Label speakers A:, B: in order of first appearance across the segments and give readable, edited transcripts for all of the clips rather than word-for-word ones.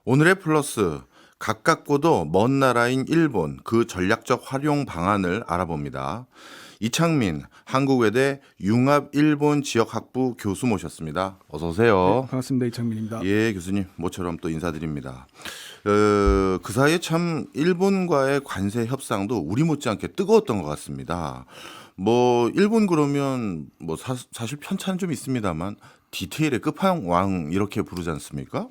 A: 오늘의 플러스, 가깝고도 먼 나라인 일본 그 전략적 활용 방안을 알아봅니다. 이창민 한국외대 융합일본 지역학부 교수 모셨습니다. 어서
B: 네,
A: 오세요.
B: 반갑습니다. 이창민입니다.
A: 예, 교수님 모처럼 또 인사드립니다. 그 사이에 참 일본과의 관세 협상도 우리 못지않게 뜨거웠던 것 같습니다. 뭐 일본 그러면 뭐 사실 편차는 좀 있습니다만 디테일의 끝판왕 이렇게 부르지 않습니까?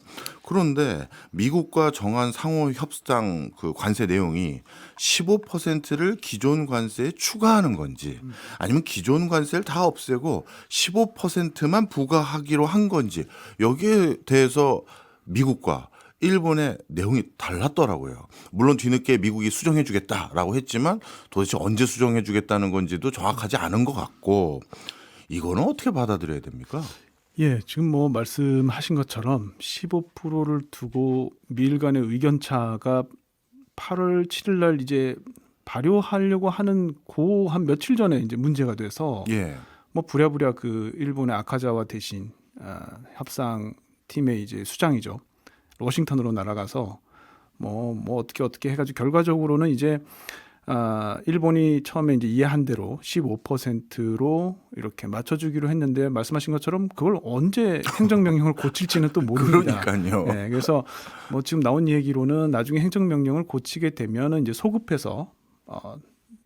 A: 그런데 미국과 정한 상호 협상 그 관세 내용이 15%를 기존 관세에 추가하는 건지 아니면 기존 관세를 다 없애고 15%만 부과하기로 한 건지 여기에 대해서 미국과 일본의 내용이 달랐더라고요. 물론 뒤늦게 미국이 수정해 주겠다라고 했지만 도대체 언제 수정해 주겠다는 건지도 정확하지 않은 것 같고 이거는 어떻게 받아들여야 됩니까?
B: 예, 지금 뭐 말씀하신 것처럼 15%를 두고 미일 간의 의견 차가 8월 7일 날 이제 발효하려고 하는 고 한 며칠 전에 이제 문제가 돼서
A: 예.
B: 뭐 부랴부랴 그 일본의 아카자와 대신 협상 팀의 이제 수장이죠. 워싱턴으로 날아가서 뭐 어떻게 해가지고 결과적으로는 이제 일본이 처음에 이제 이해한 대로 15%로 이렇게 맞춰주기로 했는데 말씀하신 것처럼 그걸 언제 행정명령을 고칠지는 또 모릅니다.
A: 그러니까요.
B: 네, 그래서 뭐 지금 나온 얘기로는 나중에 행정명령을 고치게 되면은 이제 소급해서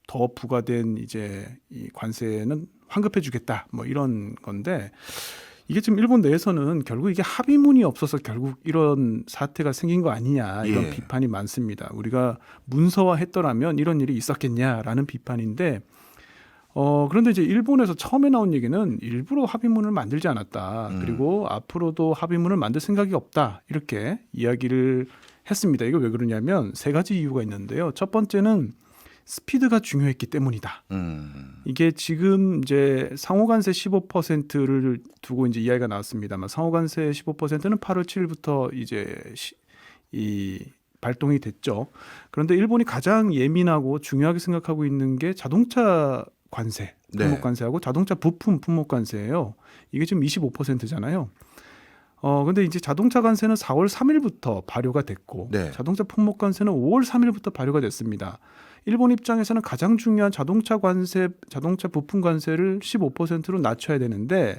B: 더 부과된 이제 이 관세는 환급해주겠다 뭐 이런 건데 이게 지금 일본 내에서는 결국 이게 합의문이 없어서 결국 이런 사태가 생긴 거 아니냐 이런
A: 예.
B: 비판이 많습니다. 우리가 문서화했더라면 이런 일이 있었겠냐라는 비판인데 그런데 이제 일본에서 처음에 나온 얘기는 일부러 합의문을 만들지 않았다. 그리고 앞으로도 합의문을 만들 생각이 없다. 이렇게 이야기를 했습니다. 이거 왜 그러냐면 세 가지 이유가 있는데요. 첫 번째는 스피드가 중요했기 때문이다. 이게 지금 이제 상호관세 15%를 두고 이제 이야기가 나왔습니다만 상호관세 15%는 8월 7일부터 이제 이 발동이 됐죠. 그런데 일본이 가장 예민하고 중요하게 생각하고 있는 게 자동차 관세, 품목 관세하고 자동차 부품 품목 관세예요. 이게 지금 25%잖아요. 근데 이제 자동차 관세는 4월 3일부터 발효가 됐고 자동차 품목 관세는 5월 3일부터 발효가 됐습니다. 일본 입장에서는 가장 중요한 자동차 관세, 자동차 부품 관세를 15%로 낮춰야 되는데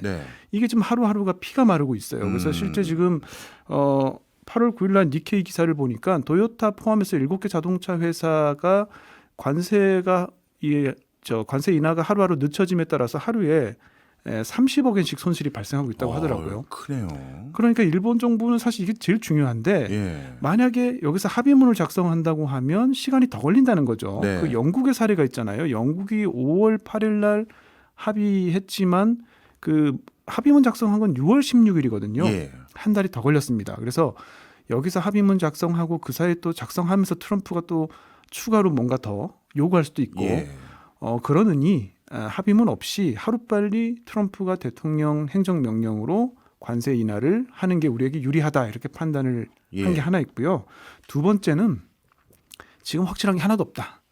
B: 이게 지금 하루하루가 피가 마르고 있어요. 그래서 실제 지금 8월 9일 날 니케이 기사를 보니까 토요타 포함해서 7개 자동차 회사가 관세가 관세 인하가 하루하루 늦춰짐에 따라서 하루에 30억 엔씩 손실이 발생하고 있다고 하더라고요.
A: 크네요.
B: 그러니까 일본 정부는 사실 이게 제일 중요한데 만약에 여기서 합의문을 작성한다고 하면 시간이 더 걸린다는 거죠. 그 영국의 사례가 있잖아요. 영국이 5월 8일 날 합의했지만 그 합의문 작성한 건 6월 16일이거든요. 한 달이 더 걸렸습니다. 그래서 여기서 합의문 작성하고 그 사이에 또 작성하면서 트럼프가 또 추가로 뭔가 더 요구할 수도 있고 그러느니 합의문 없이 하루빨리 트럼프가 대통령 행정명령으로 관세 인하를 하는 게 우리에게 유리하다 이렇게 판단을 한 게 하나 있고요. 두 번째는 지금 확실한 게 하나도 없다.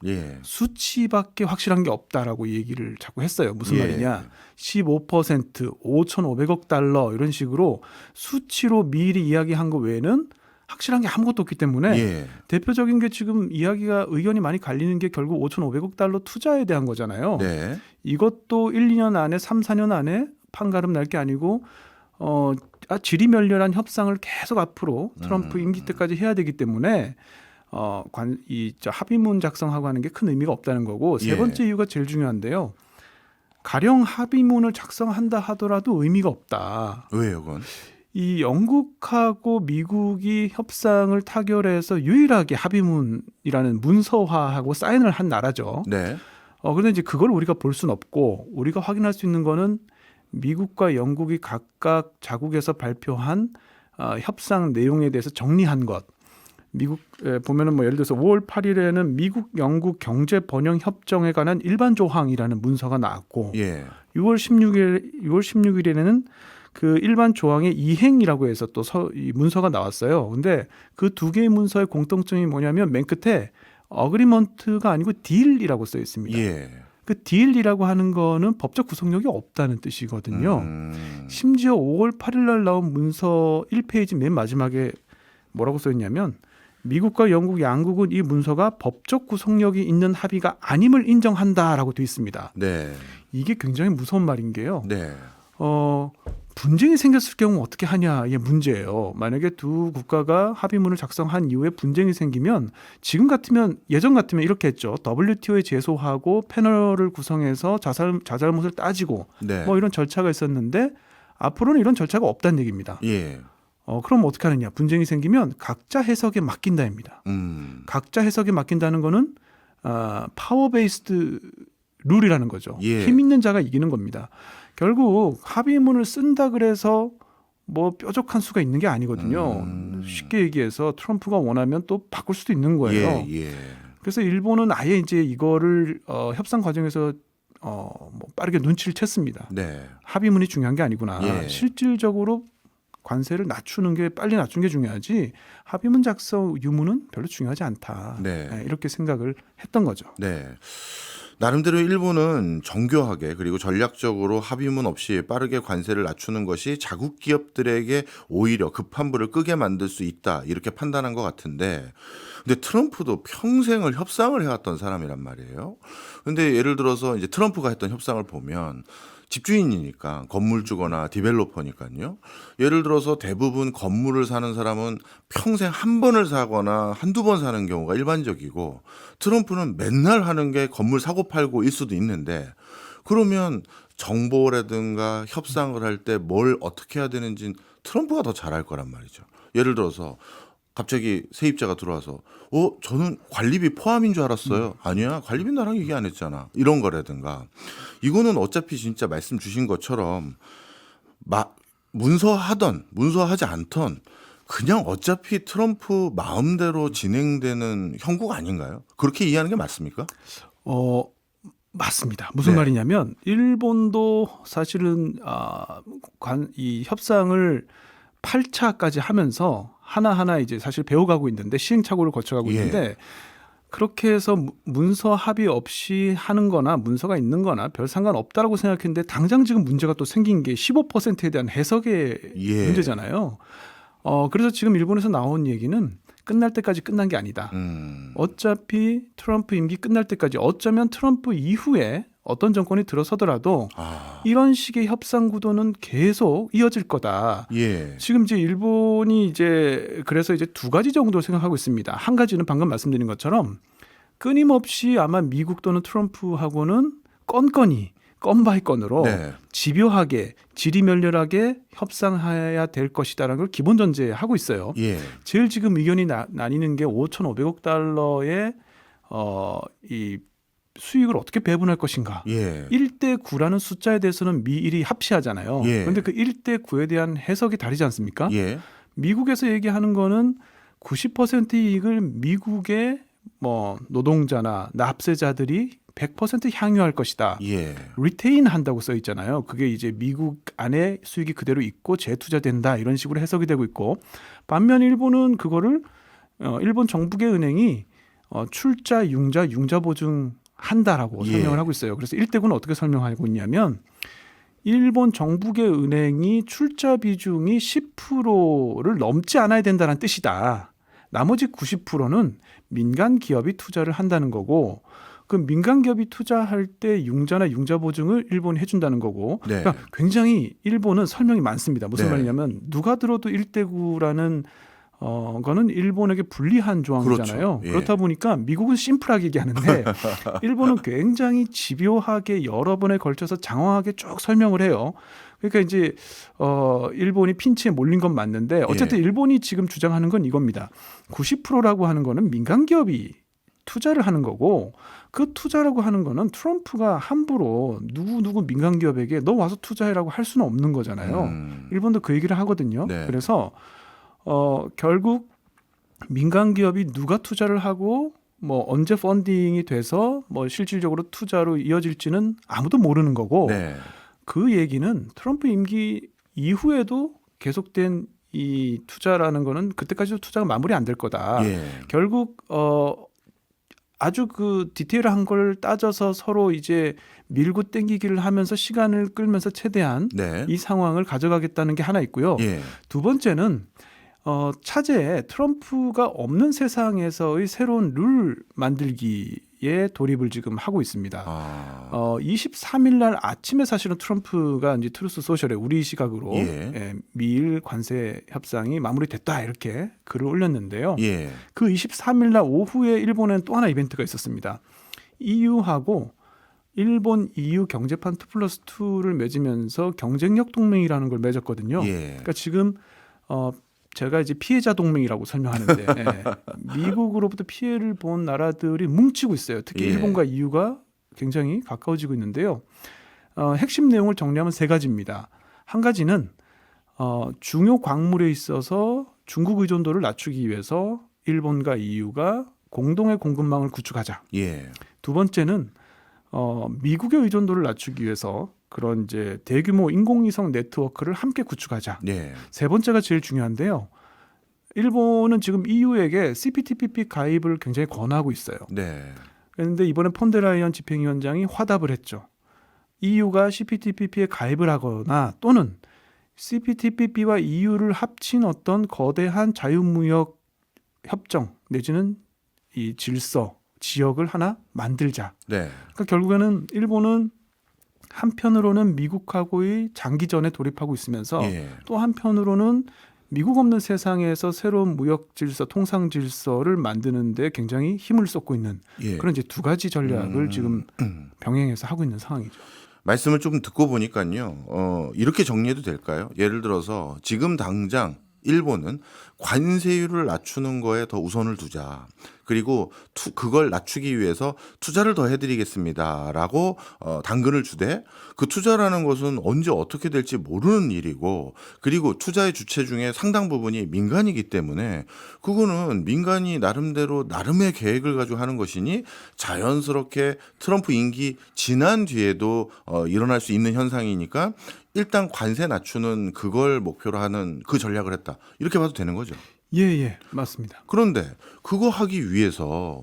B: 수치밖에 확실한 게 없다라고 얘기를 자꾸 했어요. 무슨 말이냐. 15%, 5,500억 달러 이런 식으로 수치로 미리 이야기한 거 외에는 확실한 게 아무것도 없기 때문에 대표적인 게 지금 이야기가 의견이 많이 갈리는 게 결국 5,500억 달러 투자에 대한 거잖아요. 이것도 1, 2년 안에 3, 4년 안에 판가름 날 게 아니고 지리멸렬한 협상을 계속 앞으로 트럼프 임기 때까지 해야 되기 때문에 합의문 작성하고 하는 게 큰 의미가 없다는 거고 세 번째 이유가 제일 중요한데요. 가령 합의문을 작성한다 하더라도 의미가 없다.
A: 왜요, 그건?
B: 이 영국하고 미국이 협상을 타결해서 유일하게 합의문이라는 문서화하고 사인을 한 나라죠. 그런데 이제 그걸 우리가 볼 수는 없고 우리가 확인할 수 있는 거는 미국과 영국이 각각 자국에서 발표한 협상 내용에 대해서 정리한 것. 미국 보면은 뭐 예를 들어서 5월 8일에는 미국 영국 경제 번영 협정에 관한 일반 조항이라는 문서가 나왔고 6월 16일에는 그 일반 조항의 이행이라고 해서 또 이 문서가 나왔어요. 근데 그 두 개의 문서의 공통점이 뭐냐면 맨 끝에 어그리먼트가 아니고 딜이라고 써 있습니다. 그 딜이라고 하는 거는 법적 구속력이 없다는 뜻이거든요. 심지어 5월 8일 날 나온 문서 1페이지 맨 마지막에 뭐라고 써 있냐면 미국과 영국 양국은 이 문서가 법적 구속력이 있는 합의가 아님을 인정한다라고 돼 있습니다.
A: 네.
B: 이게 굉장히 무서운 말인 게요.
A: 네.
B: 분쟁이 생겼을 경우 어떻게 하냐의 문제예요. 만약에 두 국가가 합의문을 작성한 이후에 분쟁이 생기면 지금 같으면 예전 같으면 이렇게 했죠. WTO에 제소하고 패널을 구성해서 자잘못을 따지고
A: 네.
B: 뭐 이런 절차가 있었는데 앞으로는 이런 절차가 없다는 얘기입니다.
A: 예.
B: 그럼 어떻게 하느냐? 분쟁이 생기면 각자 해석에 맡긴다입니다. 각자 해석에 맡긴다는 거는 파워 베이스드 룰이라는 거죠.
A: 예.
B: 힘 있는 자가 이기는 겁니다. 결국 합의문을 쓴다 그래서 뭐 뾰족한 수가 있는 게 아니거든요. 쉽게 얘기해서 트럼프가 원하면 또 바꿀 수도 있는 거예요.
A: 예.
B: 그래서 일본은 아예 이제 이거를 협상 과정에서 뭐 빠르게 눈치를 챘습니다.
A: 네.
B: 합의문이 중요한 게 아니구나.
A: 예.
B: 실질적으로 관세를 낮추는 게 빨리 낮추는 게 중요하지 합의문 작성 유무는 별로 중요하지 않다.
A: 네.
B: 이렇게 생각을 했던 거죠.
A: 네. 나름대로 일본은 정교하게 그리고 전략적으로 합의문 없이 빠르게 관세를 낮추는 것이 자국 기업들에게 오히려 급한 불을 끄게 만들 수 있다 이렇게 판단한 것 같은데 근데 트럼프도 평생을 협상을 해왔던 사람이란 말이에요. 근데 예를 들어서 이제 트럼프가 했던 협상을 보면 집주인이니까 건물주거나 디벨로퍼니까요. 예를 들어서 대부분 건물을 사는 사람은 평생 한 번을 사거나 한두 번 사는 경우가 일반적이고 트럼프는 맨날 하는 게 건물 사고 팔고일 수도 있는데 그러면 정보라든가 협상을 할 때 뭘 어떻게 해야 되는지 트럼프가 더 잘할 거란 말이죠. 예를 들어서 갑자기 세입자가 들어와서 저는 관리비 포함인 줄 알았어요. 아니야, 관리비 나랑 얘기 안 했잖아. 이런 거라든가. 이거는 어차피 진짜 말씀 주신 것처럼 문서하던 문서하지 않던 그냥 어차피 트럼프 마음대로 진행되는 형국 아닌가요? 그렇게 이해하는 게 맞습니까?
B: 맞습니다. 무슨
A: 네.
B: 말이냐면 일본도 사실은 이 협상을 8차까지 하면서 하나하나 이제 사실 배워가고 있는데 시행착오를 거쳐가고
A: 예.
B: 있는데 그렇게 해서 문서 합의 없이 하는 거나 문서가 있는 거나 별 상관없다라고 생각했는데 당장 지금 문제가 또 생긴 게 15%에 대한 해석의
A: 예.
B: 문제잖아요. 그래서 지금 일본에서 나온 얘기는 끝날 때까지 끝난 게 아니다. 어차피 트럼프 임기 끝날 때까지 어쩌면 트럼프 이후에 어떤 정권이 들어서더라도 이런 식의 협상 구도는 계속 이어질 거다.
A: 예.
B: 지금 이제 일본이 그래서 이제 두 가지 정도 생각하고 있습니다. 한 가지는 방금 말씀드린 것처럼 끊임없이 아마 미국 또는 트럼프하고는 건 바이 건으로
A: 네.
B: 집요하게 지리멸렬하게 협상해야 될 것이다라는 걸 기본 전제하고 있어요.
A: 예.
B: 제일 지금 의견이 나뉘는 게 5,500억 달러의 이 수익을 어떻게 배분할 것인가.
A: 예.
B: 1대 9라는 숫자에 대해서는 미일이 합시하잖아요.
A: 예.
B: 그런데 그 1대 9에 대한 해석이 다르지 않습니까?
A: 예.
B: 미국에서 얘기하는 거는 90% 이익을 미국의 뭐 노동자나 납세자들이 100% 향유할 것이다.
A: 예.
B: 리테인 한다고 써 있잖아요. 그게 이제 미국 안에 수익이 그대로 있고 재투자된다 이런 식으로 해석이 되고 있고 반면 일본은 그거를 일본 정부계 은행이 출자, 융자 보증 한다라고 설명을 하고 있어요. 그래서 1대9는 어떻게 설명하고 있냐면 일본 정부계 은행이 출자 비중이 10%를 넘지 않아야 된다는 뜻이다. 나머지 90%는 민간 기업이 투자를 한다는 거고 그 민간 기업이 투자할 때 융자나 융자 보증을 일본이 해준다는 거고
A: 네.
B: 그러니까 굉장히 일본은 설명이 많습니다. 무슨
A: 네.
B: 말이냐면 누가 들어도 1대9라는 거는 일본에게 불리한 조항이잖아요.
A: 그렇죠. 예.
B: 그렇다 보니까 미국은 심플하게 얘기하는데 일본은 굉장히 집요하게 여러 번에 걸쳐서 장황하게 쭉 설명을 해요. 그러니까 이제 일본이 핀치에 몰린 건 맞는데 어쨌든 일본이 지금 주장하는 건 이겁니다. 90%라고 하는 거는 민간 기업이 투자를 하는 거고 그 투자라고 하는 거는 트럼프가 함부로 누구 민간 기업에게 너 와서 투자해라고 할 수는 없는 거잖아요. 일본도 그 얘기를 하거든요.
A: 네.
B: 그래서 결국 민간 기업이 누가 투자를 하고 뭐 언제 펀딩이 돼서 뭐 실질적으로 투자로 이어질지는 아무도 모르는 거고
A: 네.
B: 그 얘기는 트럼프 임기 이후에도 계속된 이 투자라는 거는 그때까지도 투자가 마무리 안 될 거다.
A: 예.
B: 결국 아주 그 디테일한 걸 따져서 서로 이제 밀고 땡기기를 하면서 시간을 끌면서 최대한
A: 네.
B: 이 상황을 가져가겠다는 게 하나 있고요.
A: 예.
B: 두 번째는 차제에 트럼프가 없는 세상에서의 새로운 룰 만들기에 돌입을 지금 하고 있습니다. 23일 날 아침에 사실은 트럼프가 이제 트루스 소셜에 우리 시각으로
A: 예.
B: 미일 관세 협상이 마무리됐다 이렇게 글을 올렸는데요.
A: 예.
B: 그 23일 날 오후에 일본에는 또 하나 이벤트가 있었습니다. EU하고 일본 EU 경제판 2+2를 맺으면서 경쟁력 동맹이라는 걸 맺었거든요.
A: 예.
B: 그러니까 지금 제가 이제 피해자 동맹이라고 설명하는데 미국으로부터 피해를 본 나라들이 뭉치고 있어요. 특히
A: 예.
B: 일본과 EU가 굉장히 가까워지고 있는데요. 핵심 내용을 정리하면 세 가지입니다. 한 가지는 중요 광물에 있어서 중국 의존도를 낮추기 위해서 일본과 EU가 공동의 공급망을 구축하자.
A: 예.
B: 두 번째는 미국의 의존도를 낮추기 위해서 그런 이제 대규모 인공위성 네트워크를 함께 구축하자.
A: 예.
B: 세 번째가 제일 중요한데요. 일본은 지금 EU에게 CPTPP 가입을 굉장히 권하고 있어요.
A: 네.
B: 그런데 이번에 폰데라이언 집행위원장이 화답을 했죠. EU가 CPTPP에 가입을 하거나 또는 CPTPP와 EU를 합친 어떤 거대한 자유무역 협정 내지는 이 질서, 지역을 하나 만들자.
A: 네.
B: 그러니까 결국에는 일본은 한편으로는 미국하고의 장기전에 돌입하고 있으면서
A: 예.
B: 또 한편으로는 미국 없는 세상에서 새로운 무역 질서, 통상 질서를 만드는 데 굉장히 힘을 쏟고 있는
A: 예.
B: 그런 이제 두 가지 전략을 지금 병행해서 하고 있는 상황이죠.
A: 말씀을 좀 듣고 보니까요. 이렇게 정리해도 될까요? 예를 들어서 지금 당장 일본은 관세율을 낮추는 거에 더 우선을 두자. 그리고 그걸 낮추기 위해서 투자를 더 해드리겠습니다라고 당근을 주되 그 투자라는 것은 언제 어떻게 될지 모르는 일이고 그리고 투자의 주체 중에 상당 부분이 민간이기 때문에 그거는 민간이 나름대로 나름의 계획을 가지고 하는 것이니 자연스럽게 트럼프 임기 지난 뒤에도 일어날 수 있는 현상이니까 일단 관세 낮추는 그걸 목표로 하는 그 전략을 했다. 이렇게 봐도 되는 거죠.
B: 예, 맞습니다.
A: 그런데 그거 하기 위해서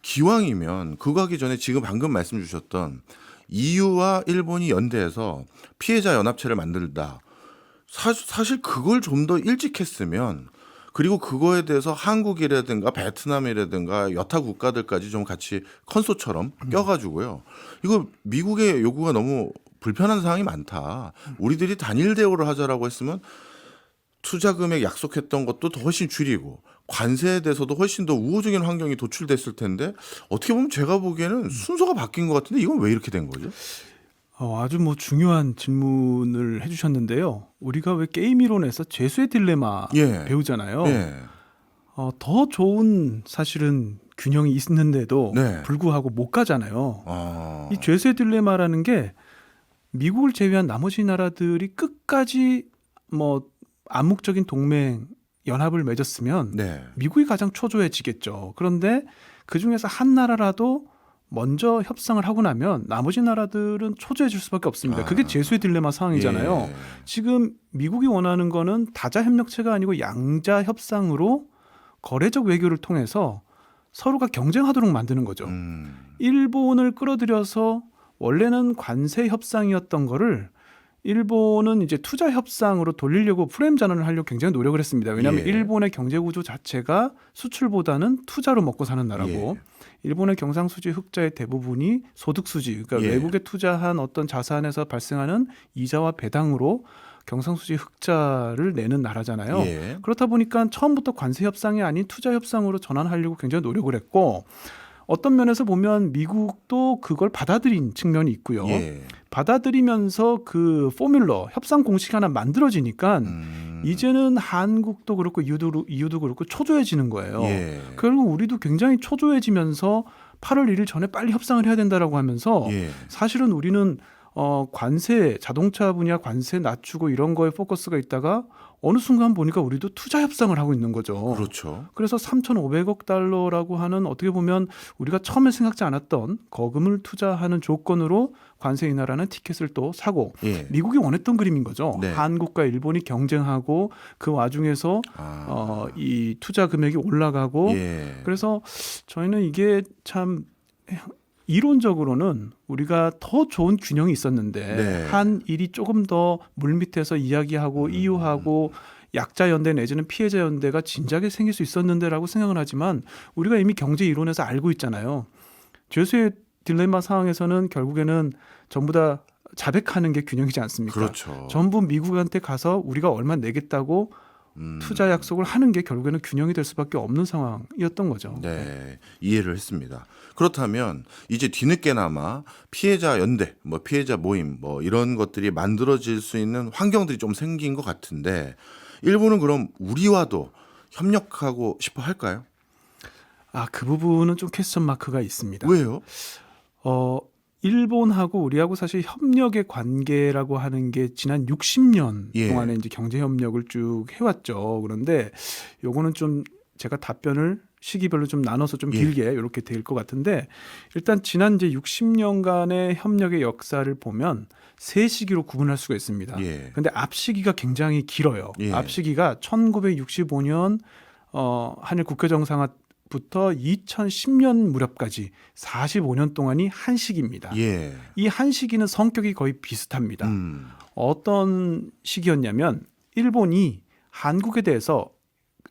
A: 기왕이면 그거 하기 전에 지금 방금 말씀 주셨던 EU와 일본이 연대해서 피해자 연합체를 만들다. 사실 그걸 좀 더 일찍 했으면 그리고 그거에 대해서 한국이라든가 베트남이라든가 여타 국가들까지 좀 같이 컨소처럼 껴가지고요. 이거 미국의 요구가 너무 불편한 상황이 많다. 우리들이 단일 대우를 하자라고 했으면 투자 금액 약속했던 것도 더 훨씬 줄이고 관세에 대해서도 훨씬 더 우호적인 환경이 도출됐을 텐데 어떻게 보면 제가 보기에는 순서가 바뀐 것 같은데 이건 왜 이렇게 된 거죠?
B: 아주 중요한 질문을 해주셨는데요. 우리가 왜 게임 이론에서 죄수의 딜레마
A: 예.
B: 배우잖아요.
A: 예.
B: 더 좋은 사실은 균형이 있는데도
A: 네.
B: 불구하고 못 가잖아요.
A: 아.
B: 이 죄수의 딜레마라는 게 미국을 제외한 나머지 나라들이 끝까지 암묵적인 동맹 연합을 맺었으면
A: 네.
B: 미국이 가장 초조해지겠죠. 그런데 그 중에서 한 나라라도 먼저 협상을 하고 나면 나머지 나라들은 초조해질 수밖에 없습니다. 그게 죄수의 딜레마 상황이잖아요.
A: 예.
B: 지금 미국이 원하는 거는 다자 협력체가 아니고 양자 협상으로 거래적 외교를 통해서 서로가 경쟁하도록 만드는 거죠. 일본을 끌어들여서 원래는 관세 협상이었던 거를 일본은 이제 투자 협상으로 돌리려고 프레임 전환을 하려고 굉장히 노력을 했습니다. 왜냐하면
A: 예.
B: 일본의 경제 구조 자체가 수출보다는 투자로 먹고 사는 나라고
A: 예.
B: 일본의 경상수지 흑자의 대부분이 소득수지, 그러니까
A: 예.
B: 외국에 투자한 어떤 자산에서 발생하는 이자와 배당으로 경상수지 흑자를 내는 나라잖아요.
A: 예.
B: 그렇다 보니까 처음부터 관세 협상이 아닌 투자 협상으로 전환하려고 굉장히 노력을 했고 어떤 면에서 보면 미국도 그걸 받아들인 측면이 있고요.
A: 예.
B: 받아들이면서 그 포뮬러 협상 공식 하나 만들어지니까 이제는 한국도 그렇고 EU도 그렇고 초조해지는 거예요.
A: 예.
B: 결국 우리도 굉장히 초조해지면서 8월 1일 전에 빨리 협상을 해야 된다라고 하면서
A: 예.
B: 사실은 우리는 관세 자동차 분야 관세 낮추고 이런 거에 포커스가 있다가 어느 순간 보니까 우리도 투자 협상을 하고 있는 거죠.
A: 그렇죠.
B: 그래서 3,500억 달러라고 하는 어떻게 보면 우리가 처음에 생각지 않았던 거금을 투자하는 조건으로 관세 인하라는 티켓을 또 사고
A: 예.
B: 미국이 원했던 그림인 거죠.
A: 네.
B: 한국과 일본이 경쟁하고 그 와중에서 이 투자 금액이 올라가고
A: 예.
B: 그래서 저희는 이게 참 이론적으로는 우리가 더 좋은 균형이 있었는데
A: 네.
B: 한 일이 조금 더 물밑에서 이야기하고 EU하고 약자 연대 내지는 피해자 연대가 진작에 생길 수 있었는데라고 생각을 하지만 우리가 이미 경제 이론에서 알고 있잖아요. 죄수의 딜레마 상황에서는 결국에는 전부 다 자백하는 게 균형이지 않습니까?
A: 그렇죠.
B: 전부 미국한테 가서 우리가 얼마 내겠다고 투자 약속을 하는 게 결국에는 균형이 될 수밖에 없는 상황이었던 거죠.
A: 네, 이해를 했습니다. 그렇다면 이제 뒤늦게나마 피해자 연대, 뭐 피해자 모임, 뭐 이런 것들이 만들어질 수 있는 환경들이 좀 생긴 것 같은데 일본은 그럼 우리와도 협력하고 싶어 할까요?
B: 그 부분은 좀 퀘스천 마크가 있습니다.
A: 왜요?
B: 일본하고 우리하고 사실 협력의 관계라고 하는 게 지난 60년
A: 예.
B: 동안에 이제 경제 협력을 쭉 해왔죠. 그런데 요거는 좀 제가 답변을 시기별로 좀 나눠서 좀
A: 예.
B: 길게 이렇게 될 것 같은데 일단 지난 이제 60년간의 협력의 역사를 보면 세 시기로 구분할 수가 있습니다.
A: 예.
B: 근데 앞 시기가 굉장히 길어요.
A: 예.
B: 앞 시기가 1965년 한일 국교 정상화부터 2010년 무렵까지 45년 동안이 한 시기입니다.
A: 예.
B: 이 한 시기는 성격이 거의 비슷합니다. 어떤 시기였냐면 일본이 한국에 대해서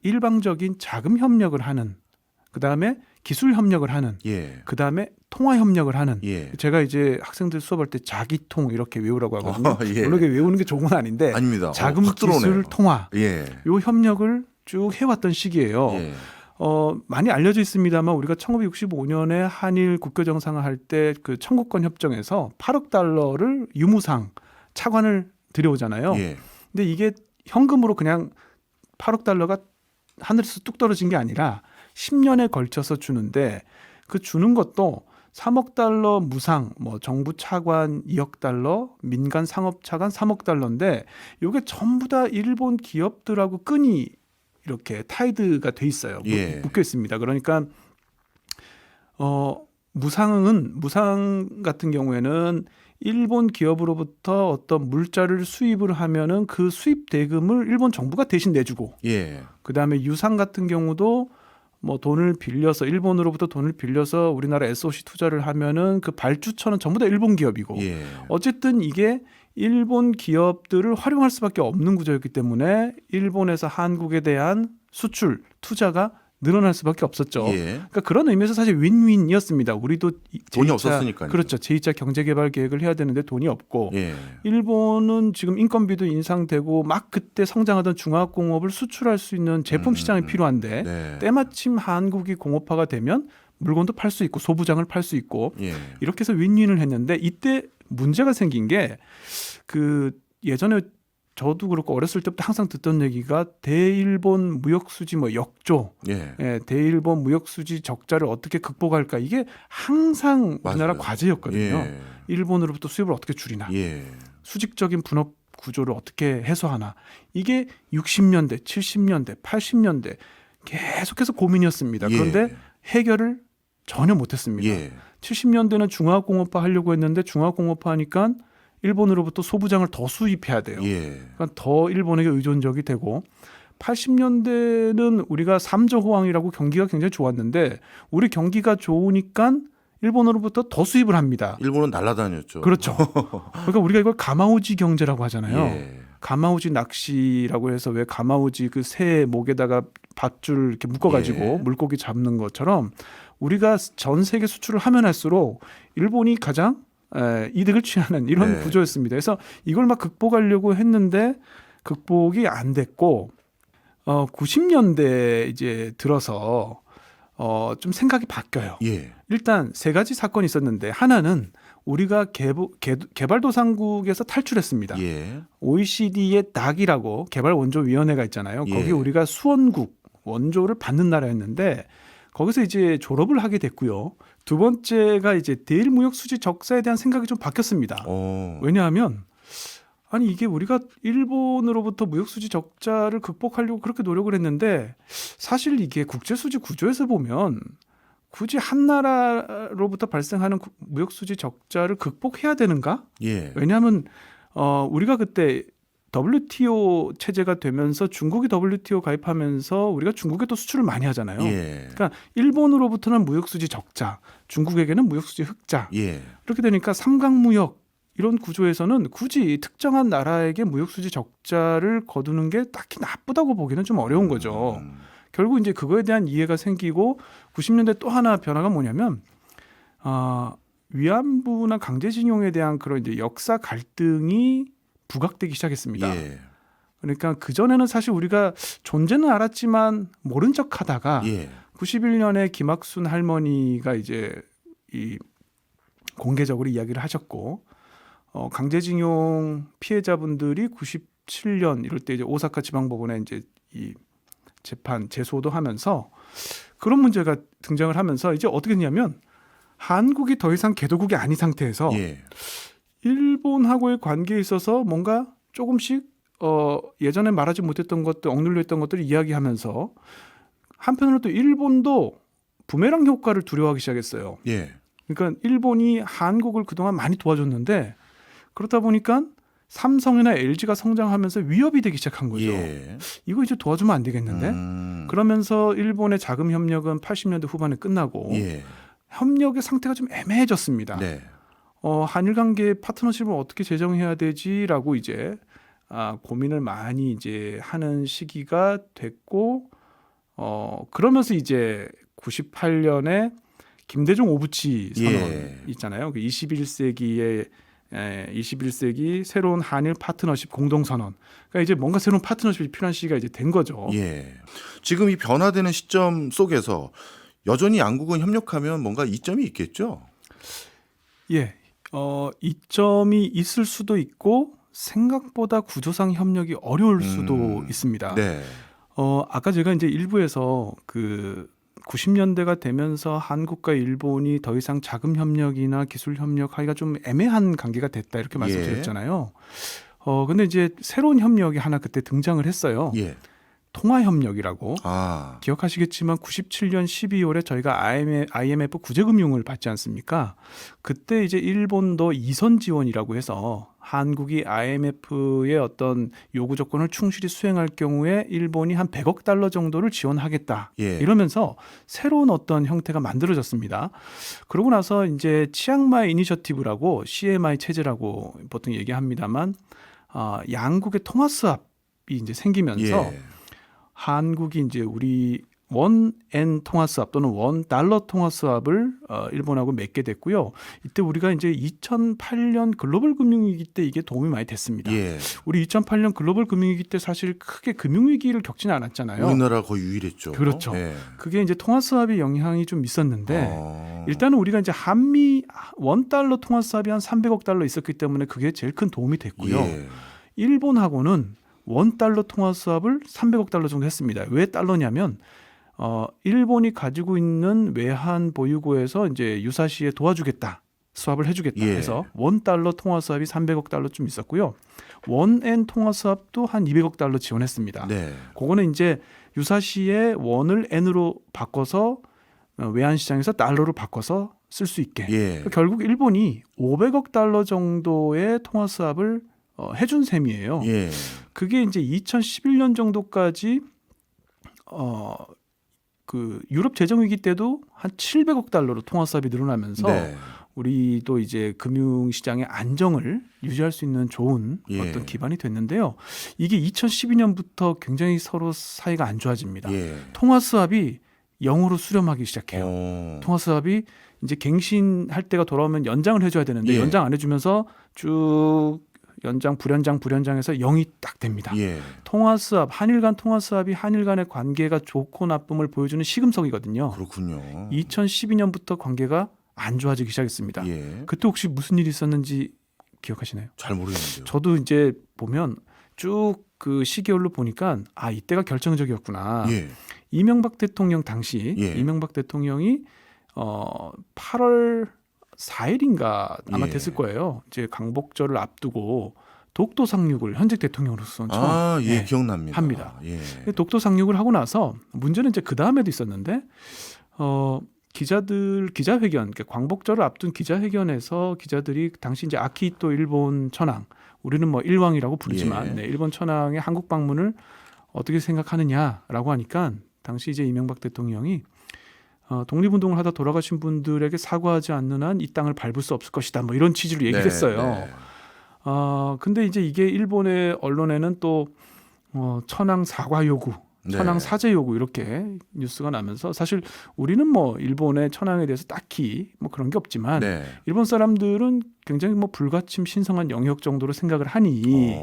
B: 일방적인 자금 협력을 하는, 그 다음에 기술 협력을 하는,
A: 예.
B: 그 다음에 통화 협력을 하는.
A: 예.
B: 제가 이제 학생들 수업할 때 자기통 이렇게 외우라고 하거든요.
A: 예.
B: 물론 이게 외우는 게 좋은 건 아닌데
A: 아닙니다.
B: 자금
A: 확 들어오네요.
B: 기술 통화
A: 예.
B: 요 협력을 쭉 해왔던 시기예요.
A: 예.
B: 많이 알려져 있습니다만 우리가 1965년에 한일 국교 정상화할 때 그 청구권 협정에서 8억 달러를 유무상 차관을 들여오잖아요.
A: 예.
B: 근데 이게 현금으로 그냥 8억 달러가 하늘에서 뚝 떨어진 게 아니라 10년에 걸쳐서 주는데 그 주는 것도 3억 달러 무상, 뭐 정부 차관 2억 달러, 민간 상업 차관 3억 달러인데 이게 전부 다 일본 기업들하고 끈이 이렇게 타이드가 돼 있어요.
A: 예.
B: 묶여 있습니다. 그러니까 무상 같은 경우에는 일본 기업으로부터 어떤 물자를 수입을 하면은 그 수입 대금을 일본 정부가 대신 내주고,
A: 예.
B: 그다음에 유상 같은 경우도 뭐 돈을 빌려서 일본으로부터 돈을 빌려서 우리나라 SOC 투자를 하면은 그 발주처는 전부 다 일본 기업이고,
A: 예.
B: 어쨌든 이게 일본 기업들을 활용할 수밖에 없는 구조였기 때문에 일본에서 한국에 대한 수출 투자가 늘어날 수밖에 없었죠.
A: 예.
B: 그러니까 그런 의미에서 사실 윈윈이었습니다. 우리도
A: 돈이 없었으니까요.
B: 그렇죠. 제2차 경제개발 계획을 해야 되는데 돈이 없고,
A: 예.
B: 일본은 지금 인건비도 인상되고 막 그때 성장하던 중화공업을 수출할 수 있는 제품 시장이 필요한데
A: 네.
B: 때마침 한국이 공업화가 되면 물건도 팔 수 있고 소부장을 팔 수 있고
A: 예.
B: 이렇게 해서 윈윈을 했는데 이때 문제가 생긴 게 그 예전에 저도 그렇고 어렸을 때부터 항상 듣던 얘기가 대일본 무역수지 뭐 역조,
A: 예.
B: 대일본 무역수지 적자를 어떻게 극복할까, 이게 항상 우리나라
A: 맞아요.
B: 과제였거든요.
A: 예.
B: 일본으로부터 수입을 어떻게 줄이나,
A: 예.
B: 수직적인 분업 구조를 어떻게 해소하나, 이게 60년대, 70년대, 80년대 계속해서 고민이었습니다.
A: 예.
B: 그런데 해결을 전혀 못했습니다.
A: 예.
B: 70년대는 중화공업화 하려고 했는데 중화공업화 하니까 일본으로부터 소부장을 더 수입해야 돼요.
A: 예.
B: 그러니까 더 일본에게 의존적이 되고, 80년대는 우리가 3조 호황이라고 경기가 굉장히 좋았는데 우리 경기가 좋으니까 일본으로부터 더 수입을 합니다.
A: 일본은 날아다녔죠.
B: 그렇죠. 그러니까 우리가 이걸 가마우지 경제라고 하잖아요.
A: 예.
B: 가마우지 낚시라고 해서 왜 가마우지 그 새 목에다가 밧줄 이렇게 묶어가지고
A: 예.
B: 물고기 잡는 것처럼 우리가 전 세계 수출을 하면 할수록 일본이 가장 이득을 취하는 이런
A: 네.
B: 구조였습니다. 그래서 이걸 막 극복하려고 했는데 극복이 안 됐고, 90년대 이제 들어서 좀 생각이 바뀌어요.
A: 예.
B: 일단 세 가지 사건이 있었는데 하나는 우리가 개발도상국에서 탈출했습니다.
A: 예.
B: OECD의 닥이라고 개발원조위원회가 있잖아요.
A: 예.
B: 거기 우리가 수원국 원조를 받는 나라였는데 거기서 이제 졸업을 하게 됐고요. 두 번째가 이제 대일 무역 수지 적자에 대한 생각이 좀 바뀌었습니다. 왜냐하면 아니 이게 우리가 일본으로부터 무역 수지 적자를 극복하려고 그렇게 노력을 했는데 사실 이게 국제 수지 구조에서 보면 굳이 한 나라로부터 발생하는 무역 수지 적자를 극복해야 되는가?
A: 예.
B: 왜냐하면 우리가 그때 WTO 체제가 되면서 중국이 WTO 가입하면서 우리가 중국에 또 수출을 많이 하잖아요.
A: 예.
B: 그러니까 일본으로부터는 무역수지 적자, 중국에게는 무역수지 흑자.
A: 예.
B: 이렇게 되니까 삼각무역 이런 구조에서는 굳이 특정한 나라에게 무역 수지 적자를 거두는 게 딱히 나쁘다고 보기는 좀 어려운 거죠. 결국 이제 그거에 대한 이해가 생기고 90년대 또 하나 변화가 뭐냐면 위안부나 강제징용에 대한 그런 이제 역사 갈등이 부각되기 시작했습니다.
A: 예.
B: 그러니까 그 전에는 사실 우리가 존재는 알았지만 모른 척하다가
A: 예.
B: 91년에 김학순 할머니가 이제 이 공개적으로 이야기를 하셨고 강제징용 피해자분들이 97년 이럴 때 이제 오사카 지방법원에 이제 이 재판 제소도 하면서 그런 문제가 등장을 하면서 이제 어떻게 했냐면 한국이 더 이상 개도국이 아닌 상태에서
A: 예.
B: 일본하고의 관계에 있어서 뭔가 조금씩 예전에 말하지 못했던 것들, 억눌려 있던 것들을 이야기하면서 한편으로 또 일본도 부메랑 효과를 두려워하기 시작했어요.
A: 예.
B: 그러니까 일본이 한국을 그동안 많이 도와줬는데 그렇다 보니까 삼성이나 LG가 성장하면서 위협이 되기 시작한 거죠.
A: 예.
B: 이거 이제 도와주면 안 되겠는데? 그러면서 일본의 자금 협력은 80년대 후반에 끝나고
A: 예.
B: 협력의 상태가 좀 애매해졌습니다.
A: 네.
B: 한일 관계 파트너십을 어떻게 재정해야 되지라고 이제 고민을 많이 이제 하는 시기가 됐고 그러면서 이제 98년에 김대중 오부치 선언
A: 예.
B: 있잖아요. 그 21세기 새로운 한일 파트너십 공동 선언. 그러니까 이제 뭔가 새로운 파트너십이 필요한 시기가 이제 된 거죠.
A: 예. 지금 이 변화되는 시점 속에서 여전히 양국은 협력하면 뭔가 이점이 있겠죠?
B: 예. 이점이 있을 수도 있고 생각보다 구조상 협력이 어려울 수도 있습니다.
A: 네.
B: 아까 제가 이제 일부에서 그 90년대가 되면서 한국과 일본이 더 이상 자금 협력이나 기술 협력하기가 좀 애매한 관계가 됐다 이렇게 말씀드렸잖아요. 근데 이제 새로운 협력이 하나 그때 등장을 했어요.
A: 예.
B: 통화협력이라고.
A: 아.
B: 기억하시겠지만 97년 12월에 저희가 IMF 구제금융을 받지 않습니까? 그때 이제 일본도 이선 지원이라고 해서 한국이 IMF의 어떤 요구 조건을 충실히 수행할 경우에 일본이 한 100억 달러 정도를 지원하겠다.
A: 예.
B: 이러면서 새로운 어떤 형태가 만들어졌습니다. 그러고 나서 이제 치앙마이 이니셔티브라고 CMI 체제라고 보통 얘기합니다만 양국의 통화 수합이 이제 생기면서
A: 예.
B: 한국이 이제 우리 원엔 통화 수합 또는 원 달러 통화 수합을 일본하고 맺게 됐고요. 이때 우리가 이제 2008년 글로벌 금융위기 때 이게 도움이 많이 됐습니다.
A: 예.
B: 우리 2008년 글로벌 금융위기 때 사실 크게 금융위기를 겪지는 않았잖아요.
A: 우리나라 거의 유일했죠.
B: 그렇죠.
A: 예.
B: 그게 이제 통화 수합의 영향이 좀 있었는데 일단은 우리가 이제 한미 원 달러 통화 수합이 한 300억 달러 있었기 때문에 그게 제일 큰 도움이 됐고요.
A: 예.
B: 일본하고는 원 달러 통화 수합을 300억 달러 정도 했습니다. 왜 달러냐면 일본이 가지고 있는 외환 보유고에서 이제 유사시에 도와주겠다, 수합을 해주겠다
A: 예.
B: 해서 원 달러 통화 수합이 300억 달러쯤 있었고요. 원엔 통화 수합도 한 200억 달러 지원했습니다.
A: 네.
B: 그거는 이제 유사시에 원을 엔으로 바꿔서 외환 시장에서 달러로 바꿔서 쓸 수 있게.
A: 예.
B: 그러니까 결국 일본이 500억 달러 정도의 통화 수합을 해준 셈이에요.
A: 예.
B: 그게 이제 2011년 정도까지 그 유럽 재정 위기 때도 한 700억 달러로 통화 수합이 늘어나면서
A: 네.
B: 우리도 이제 금융 시장의 안정을 유지할 수 있는 좋은
A: 예.
B: 어떤 기반이 됐는데요. 이게 2012년부터 굉장히 서로 사이가 안 좋아집니다.
A: 예.
B: 통화 수합이 0으로 수렴하기 시작해요. 통화 수합이 이제 갱신할 때가 돌아오면 연장을 해줘야 되는데
A: 예.
B: 연장 안 해주면서 쭉 연장 불연장해서 0이 딱 됩니다.
A: 예.
B: 통화 수합, 한일 간 통화 수합이 한일 간의 관계가 좋고 나쁨을 보여주는 시금석이거든요.
A: 그렇군요.
B: 2012년부터 관계가 안 좋아지기 시작했습니다.
A: 예.
B: 그때 혹시 무슨 일이 있었는지 기억하시나요?
A: 잘 모르겠는데요.
B: 저도 이제 보면 쭉 그 시계열로 보니까 이때가 결정적이었구나.
A: 예.
B: 이명박 대통령 당시
A: 예.
B: 이명박 대통령이 8월 4일인가 아마
A: 예.
B: 됐을 거예요. 이제 광복절을 앞두고 독도 상륙을 현직 대통령으로서 처음
A: 예, 기억납니다.
B: 합니다.
A: 예.
B: 독도 상륙을 하고 나서 문제는 이제 그 다음에도 있었는데 기자회견, 그러니까 광복절을 앞둔 기자회견에서 기자들이 당시 이제 아키히토 일본 천황, 우리는 뭐 일왕이라고 부르지만
A: 예.
B: 일본 천황의 한국 방문을 어떻게 생각하느냐라고 하니까 당시 이제 이명박 대통령이 독립운동을 하다 돌아가신 분들에게 사과하지 않는 한 이 땅을 밟을 수 없을 것이다. 뭐 이런 취지로 얘기를 했어요.
A: 네.
B: 근데 이제 이게 일본의 언론에는 또 천황 사과 요구, 천황
A: 네.
B: 사죄 요구 이렇게 뉴스가 나면서 사실 우리는 뭐 일본의 천황에 대해서 딱히 뭐 그런 게 없지만
A: 네.
B: 일본 사람들은 굉장히 뭐 불가침 신성한 영역 정도로 생각을 하니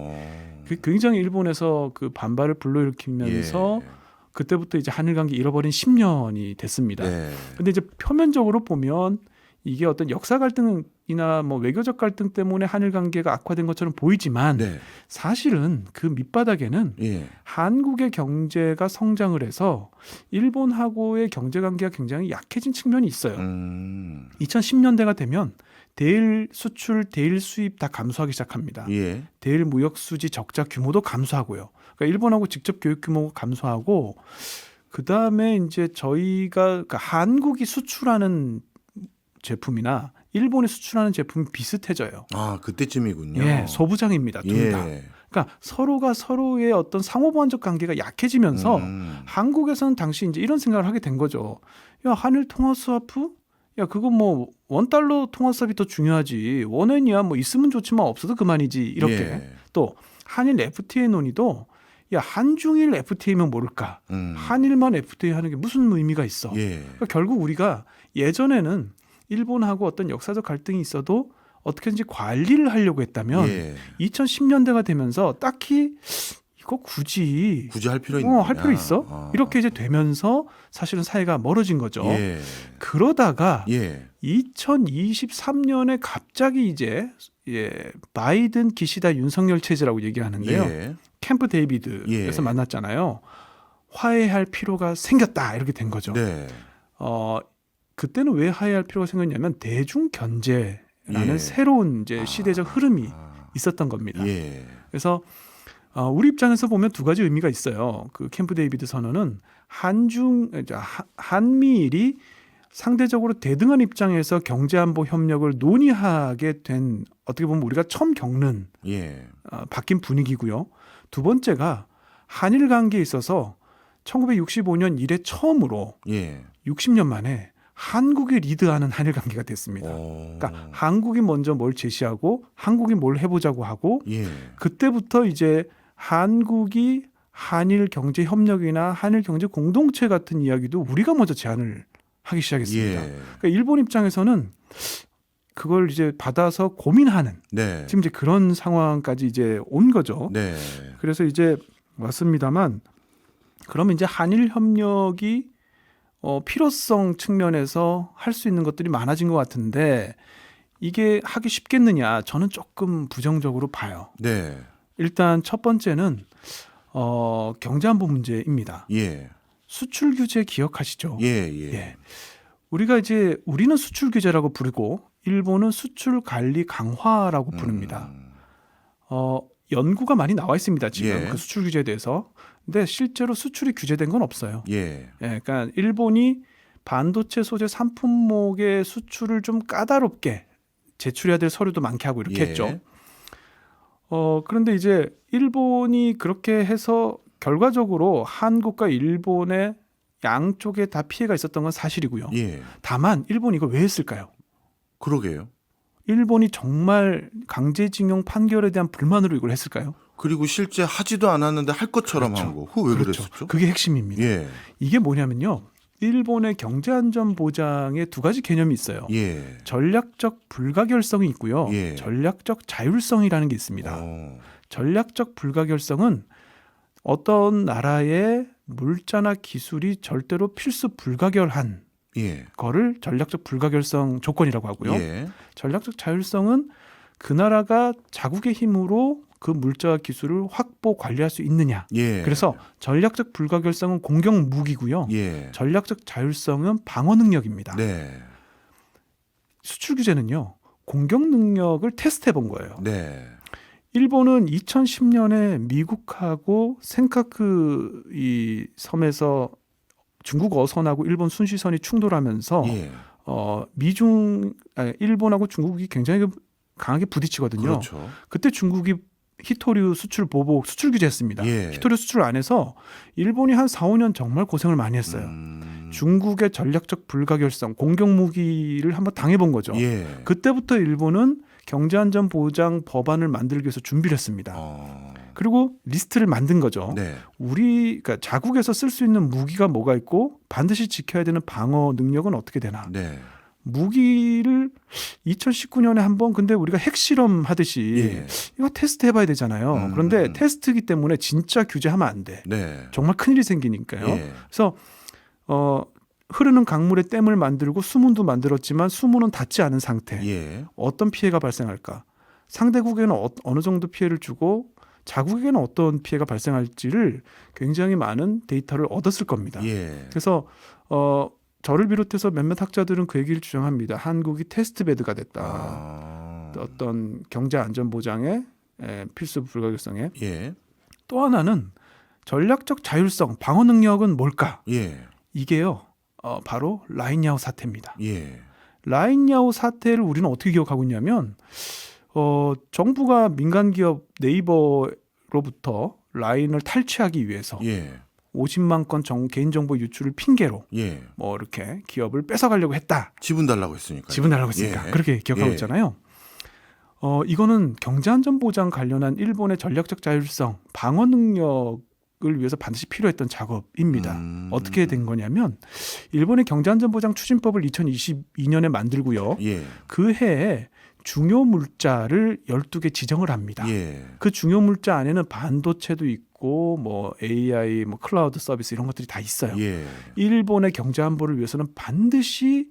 B: 굉장히 일본에서 그 반발을 불러일으키면서
A: 예.
B: 그때부터 이제 한일 관계 잃어버린 10년이 됐습니다.
A: 네.
B: 근데 이제 표면적으로 보면 이게 어떤 역사 갈등이나 뭐 외교적 갈등 때문에 한일 관계가 악화된 것처럼 보이지만
A: 네.
B: 사실은 그 밑바닥에는
A: 예.
B: 한국의 경제가 성장을 해서 일본하고의 경제 관계가 굉장히 약해진 측면이 있어요. 2010년대가 되면 대일 수출, 대일 수입 다 감소하기 시작합니다.
A: 예.
B: 대일 무역 수지 적자 규모도 감소하고요. 그러니까 일본하고 직접 교육 규모가 감소하고 그 다음에 이제 저희가 그러니까 한국이 수출하는 제품이나 일본이 수출하는 제품이 비슷해져요.
A: 아, 그때쯤이군요.
B: 예, 소부장입니다. 둘 다.
A: 예.
B: 그러니까 서로가 서로의 어떤 상호보완적 관계가 약해지면서 한국에서는 당시 이제 이런 생각을 하게 된 거죠. 야, 한일 통화 스와프? 야, 그거 뭐 원달러 통화 수합이 더 중요하지. 원엔이야 뭐 있으면 좋지만 없어도 그만이지. 이렇게.
A: 예.
B: 또 한일 FTA 논의도 야, 한중일 FTA면 모를까. 한일만 FTA 하는 게 무슨 의미가 있어.
A: 예.
B: 그러니까 결국 우리가 예전에는 일본하고 어떤 역사적 갈등이 있어도 어떻게든지 관리를 하려고 했다면
A: 예.
B: 2010년대가 되면서 딱히 이거 굳이
A: 할 필요 있는
B: 할 필요 있어? 이렇게 이제 되면서 사실은 사이가 멀어진 거죠.
A: 예.
B: 그러다가
A: 예.
B: 2023년에 갑자기 이제 바이든 기시다 윤석열 체제라고 얘기하는데요.
A: 예.
B: 캠프 데이비드에서
A: 예.
B: 만났잖아요. 화해할 필요가 생겼다 이렇게 된 거죠.
A: 네.
B: 그때는 왜 화해할 필요가 생겼냐면 대중 견제라는
A: 예.
B: 새로운 이제 시대적 흐름이 있었던 겁니다.
A: 예.
B: 그래서 우리 입장에서 보면 두 가지 의미가 있어요. 그 캠프 데이비드 선언은 한미일이 상대적으로 대등한 입장에서 경제안보 협력을 논의하게 된 어떻게 보면 우리가 처음 겪는
A: 예.
B: 바뀐 분위기고요. 두 번째가 한일 관계에 있어서 1965년 이래 처음으로
A: 예.
B: 60년 만에 한국이 리드하는 한일 관계가 됐습니다.
A: 오.
B: 그러니까 한국이 먼저 뭘 제시하고 한국이 뭘 해보자고 하고
A: 예.
B: 그때부터 이제 한국이 한일 경제 협력이나 한일 경제 공동체 같은 이야기도 우리가 먼저 제안을 하기 시작했습니다.
A: 예.
B: 그러니까 일본 입장에서는 그걸 이제 받아서 고민하는
A: 네.
B: 지금 이제 그런 상황까지 이제 온 거죠.
A: 네.
B: 그래서 이제 왔습니다만 그러면 이제 한일 협력이 필요성 측면에서 할 수 있는 것들이 많아진 것 같은데 이게 하기 쉽겠느냐? 저는 조금 부정적으로 봐요.
A: 네.
B: 일단 첫 번째는 경제안보 문제입니다.
A: 예.
B: 수출 규제 기억하시죠?
A: 예. 예.
B: 예. 우리는 수출 규제라고 부르고 일본은 수출 관리 강화라고 부릅니다. 연구가 많이 나와 있습니다. 지금
A: 예.
B: 그 수출 규제에 대해서. 근데 실제로 수출이 규제된 건 없어요.
A: 예.
B: 예, 그러니까 일본이 반도체 소재 상품목의 수출을 좀 까다롭게 제출해야 될 서류도 많게 하고 이렇게
A: 예.
B: 했죠. 그런데 이제 일본이 그렇게 해서 결과적으로 한국과 일본의 양쪽에 다 피해가 있었던 건 사실이고요.
A: 예.
B: 다만 일본이 이걸 왜 했을까요?
A: 그러게요.
B: 일본이 정말 강제징용 판결에 대한 불만으로 이걸 했을까요?
A: 그리고 실제 하지도 않았는데 할 것처럼
B: 그렇죠.
A: 한 거. 그거 왜
B: 그렇죠.
A: 그랬었죠?
B: 그게 핵심입니다.
A: 예.
B: 이게 뭐냐면요. 일본의 경제안전 보장에 두 가지 개념이 있어요.
A: 예.
B: 전략적 불가결성이 있고요.
A: 예.
B: 전략적 자율성이라는 게 있습니다. 전략적 불가결성은 어떤 나라의 물자나 기술이 절대로 필수 불가결한
A: 예.
B: 거를 전략적 불가결성 조건이라고 하고요.
A: 예.
B: 전략적 자율성은 그 나라가 자국의 힘으로 그 물자와 기술을 확보 관리할 수 있느냐.
A: 예.
B: 그래서 전략적 불가결성은 공격 무기고요.
A: 예.
B: 전략적 자율성은 방어 능력입니다.
A: 네.
B: 수출 규제는요. 공격 능력을 테스트해 본 거예요.
A: 네.
B: 일본은 2010년에 미국하고 센카쿠 이 섬에서 중국 어선하고 일본 순시선이 충돌하면서
A: 예.
B: 일본하고 중국이 굉장히 강하게 부딪히거든요.
A: 그렇죠.
B: 그때 중국이 히토류 수출 보복 수출 규제했습니다.
A: 예.
B: 히토류 수출 안 해서 일본이 한 4, 5년 정말 고생을 많이 했어요. 중국의 전략적 불가결성, 공격 무기를 한번 당해본 거죠.
A: 예.
B: 그때부터 일본은 경제안전 보장 법안을 만들기 위해서 준비를 했습니다. 그리고 리스트를 만든 거죠.
A: 네.
B: 그러니까 자국에서 쓸 수 있는 무기가 뭐가 있고 반드시 지켜야 되는 방어 능력은 어떻게 되나.
A: 네.
B: 무기를 2019년에 한번 근데 우리가 핵실험 하듯이
A: 예.
B: 이거 테스트 해봐야 되잖아요. 그런데 테스트이기 때문에 진짜 규제하면 안 돼.
A: 네.
B: 정말 큰일이 생기니까요.
A: 예.
B: 그래서 흐르는 강물에 댐을 만들고 수문도 만들었지만 수문은 닿지 않은 상태.
A: 예.
B: 어떤 피해가 발생할까? 상대국에는 어느 정도 피해를 주고 자국에게는 어떤 피해가 발생할지를 굉장히 많은 데이터를 얻었을 겁니다.
A: 예.
B: 그래서 저를 비롯해서 몇몇 학자들은 그 얘기를 주장합니다. 한국이 테스트베드가 됐다. 어떤 경제 안전 보장의 필수 불가결성에.
A: 예.
B: 또 하나는 전략적 자율성, 방어 능력은 뭘까?
A: 예.
B: 이게요. 바로 라인야오 사태입니다.
A: 예.
B: 라인야오 사태를 우리는 어떻게 기억하고 있냐면 정부가 민간 기업 네이버로부터 라인을 탈취하기 위해서
A: 예.
B: 50만 건 개인정보 유출을 핑계로
A: 예.
B: 뭐 이렇게 기업을 뺏어가려고 했다.
A: 지분 달라고 했으니까.
B: 지분 달라고 했으니까.
A: 예.
B: 그렇게 기억하고
A: 예.
B: 있잖아요. 이거는 경제안전보장 관련한 일본의 전략적 자율성, 방어 능력을 위해서 반드시 필요했던 작업입니다. 어떻게 된 거냐면 일본의 경제안전보장 추진법을 2022년에 만들고요.
A: 예.
B: 그 해에 중요 물자를 12개 지정을 합니다.
A: 예.
B: 그 중요 물자 안에는 반도체도 있고 뭐 AI, 뭐 클라우드 서비스 이런 것들이 다 있어요.
A: 예. 일본의
B: 일본의 경제 안보를 위해서는 반드시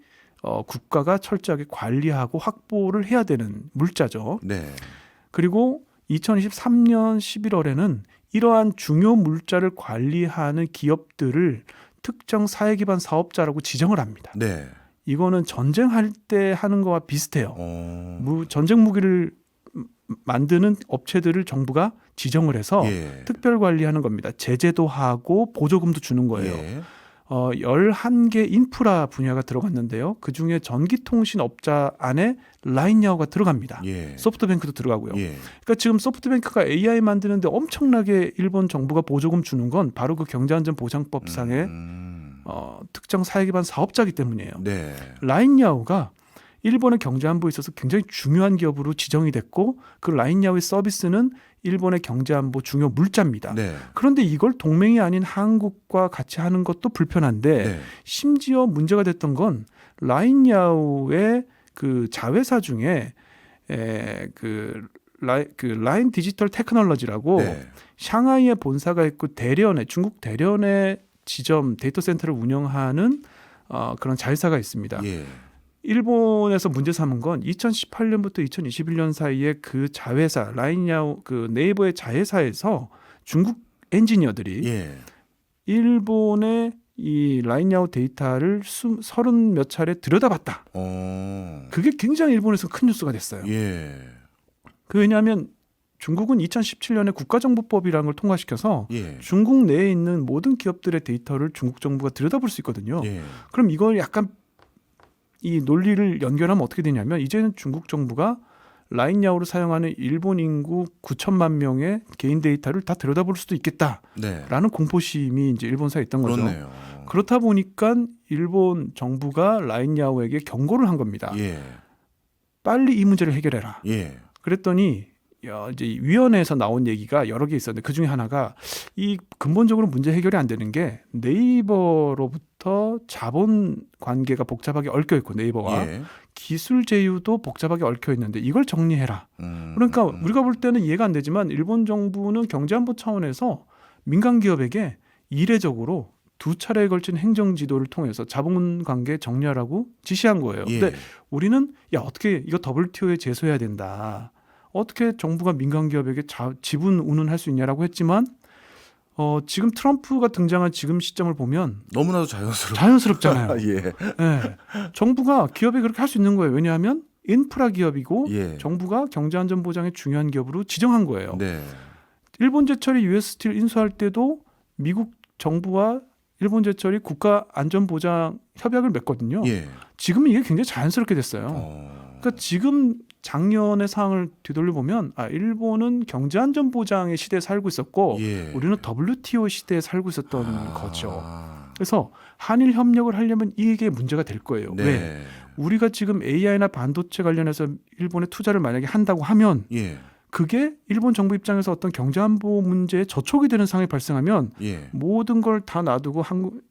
B: 국가가 철저하게 관리하고 확보를 해야 되는 물자죠.
A: 네.
B: 그리고 2023년 11월에는 이러한 중요 물자를 관리하는 기업들을 특정 사회 기반 사업자라고 지정을 합니다.
A: 네.
B: 이거는 전쟁할 때 하는 거와 비슷해요.
A: 어.
B: 전쟁 무기를 만드는 업체들을 정부가 지정을 해서
A: 예.
B: 특별 관리하는 겁니다. 제재도 하고 보조금도 주는 거예요.
A: 예.
B: 11개 인프라 분야가 들어갔는데요. 그중에 전기통신업자 안에 라인야오가 들어갑니다.
A: 예.
B: 소프트뱅크도 들어가고요.
A: 예.
B: 그러니까 지금 소프트뱅크가 AI 만드는데 엄청나게 일본 정부가 보조금 주는 건 바로 그 경제안전보장법상의 특정 사회기반 사업자이기 때문이에요.
A: 네.
B: 라인야오가 일본의 경제안보에 있어서 굉장히 중요한 기업으로 지정이 됐고 그 라인야오의 서비스는 일본의 경제안보 중요 물자입니다.
A: 네.
B: 그런데 이걸 동맹이 아닌 한국과 같이 하는 것도 불편한데
A: 네.
B: 심지어 문제가 됐던 건 라인야오의 그 자회사 중에 라인 디지털 테크놀로지라고
A: 네.
B: 샹하이에 본사가 있고 중국 대련의 지점 데이터 센터를 운영하는 그런 자회사가 있습니다.
A: 예.
B: 일본에서 문제 삼은 건 2018년부터 2021년 사이에 그 자회사 라인야오 그 네이버의 자회사에서 중국 엔지니어들이
A: 예.
B: 일본의 이 라인야오 데이터를 30몇 차례 들여다봤다. 그게 굉장히 일본에서 큰 뉴스가 됐어요.
A: 예.
B: 왜냐하면 중국은 2017년에 국가정보법이라는 걸 통과시켜서
A: 예.
B: 중국 내에 있는 모든 기업들의 데이터를 중국 정부가 들여다볼 수 있거든요.
A: 예.
B: 그럼 이걸 약간 이 논리를 연결하면 어떻게 되냐면 이제는 중국 정부가 라인야오를 사용하는 일본 인구 9천만 명의 개인 데이터를 다 들여다볼 수도 있겠다라는
A: 네.
B: 공포심이 이제 일본사에 있던 거죠.
A: 그렇네요.
B: 그렇다 보니까 일본 정부가 라인야오에게 경고를 한 겁니다.
A: 예.
B: 빨리 이 문제를 해결해라.
A: 예.
B: 그랬더니 이제 위원회에서 나온 얘기가 여러 개 있었는데 그 중에 하나가 이 근본적으로 문제 해결이 안 되는 게 네이버로부터 자본 관계가 복잡하게 얽혀 있고 네이버와
A: 예.
B: 기술 제휴도 복잡하게 얽혀 있는데 이걸 정리해라. 그러니까 우리가 볼 때는 이해가 안 되지만 일본 정부는 경제안보 차원에서 민간 기업에게 이례적으로 2차례에 걸친 행정 지도를 통해서 자본 관계 정리하라고 지시한 거예요.
A: 예.
B: 근데 우리는 어떻게 이거 WTO에 제소해야 된다. 어떻게 정부가 민간 기업에게 지분 운운할 수 있냐라고 했지만 지금 트럼프가 등장한 지금 시점을 보면
A: 너무나도
B: 자연스럽잖아요.
A: 예.
B: 네. 정부가 기업에 그렇게 할 수 있는 거예요. 왜냐하면 인프라 기업이고
A: 예.
B: 정부가 경제안전보장의 중요한 기업으로 지정한 거예요.
A: 네.
B: 일본제철이 US스틸 인수할 때도 미국 정부와 일본제철이 국가안전보장 협약을 맺거든요.
A: 예.
B: 지금은 이게 굉장히 자연스럽게 됐어요. 그러니까 지금 작년의 상황을 뒤돌려 보면 일본은 경제안전보장의 시대에 살고 있었고
A: 예.
B: 우리는 WTO 시대에 살고 있었던 거죠. 그래서 한일 협력을 하려면 이게 문제가 될 거예요.
A: 네.
B: 왜? 우리가 지금 AI나 반도체 관련해서 일본에 투자를 만약에 한다고 하면
A: 예.
B: 그게 일본 정부 입장에서 어떤 경제안보 문제에 저촉이 되는 상황이 발생하면
A: 예.
B: 모든 걸 다 놔두고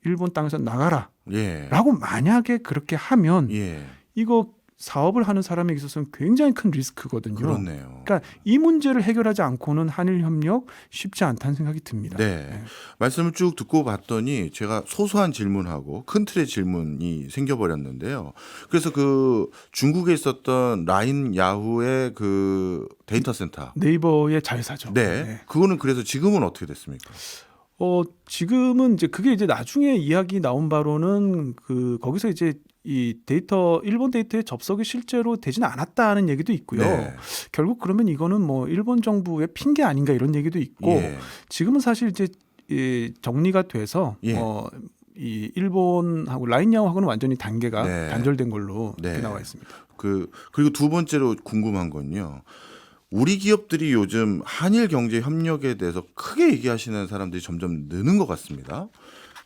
B: 일본 땅에서 나가라
A: 예.
B: 라고 만약에 그렇게 하면
A: 예.
B: 이거 사업을 하는 사람에게 있어서는 굉장히 큰 리스크거든요.
A: 그렇네요.
B: 그러니까 이 문제를 해결하지 않고는 한일 협력 쉽지 않다는 생각이 듭니다.
A: 네. 말씀을 쭉 듣고 봤더니 제가 소소한 질문하고 큰 틀의 질문이 생겨버렸는데요. 그래서 그 중국에 있었던 라인 야후의 그 데이터 센터.
B: 네이버의 자회사죠.
A: 네. 그거는 그래서 지금은 어떻게 됐습니까?
B: 지금은 이제 그게 이제 나중에 이야기 나온 바로는 거기서 이제 이 데이터 일본 데이터에 접속이 실제로 되지는 않았다는 얘기도 있고요.
A: 네.
B: 결국 그러면 이거는 뭐 일본 정부의 핑계 아닌가 이런 얘기도 있고
A: 예. 지금은
B: 지금은 사실 이제 정리가 돼서
A: 예.
B: 이 일본하고 라인야오하고는 완전히 단계가
A: 네.
B: 단절된 걸로
A: 네.
B: 이렇게 나와 있습니다.
A: 그리고 두 번째로 궁금한 건요. 우리 기업들이 요즘 한일 경제 협력에 대해서 크게 얘기하시는 사람들이 점점 느는 것 같습니다.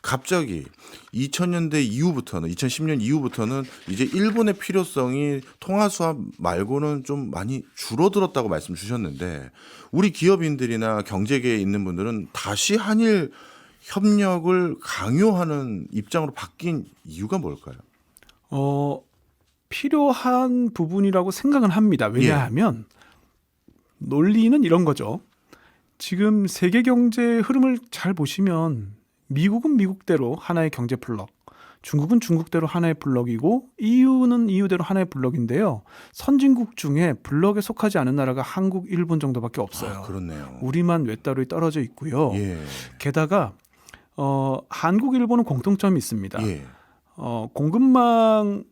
A: 갑자기 2000년대 이후부터는 2010년 이후부터는 이제 일본의 필요성이 통화 수합 말고는 좀 많이 줄어들었다고 말씀 주셨는데 우리 기업인들이나 경제계에 있는 분들은 다시 한일 협력을 강요하는 입장으로 바뀐 이유가 뭘까요?
B: 필요한 부분이라고 생각은 합니다. 왜냐하면 논리는 이런 거죠. 지금 세계 경제 흐름을 잘 보시면 미국은 미국대로 하나의 경제 블록, 중국은 중국대로 하나의 블록이고 EU는 EU대로 하나의 블록인데요. 선진국 중에 블록에 속하지 않은 나라가 한국, 일본 정도밖에 없어요.
A: 아, 그렇네요.
B: 우리만 외따로 떨어져 있고요.
A: 예.
B: 게다가 한국, 일본은 공통점이 있습니다.
A: 예.
B: 공급망이라는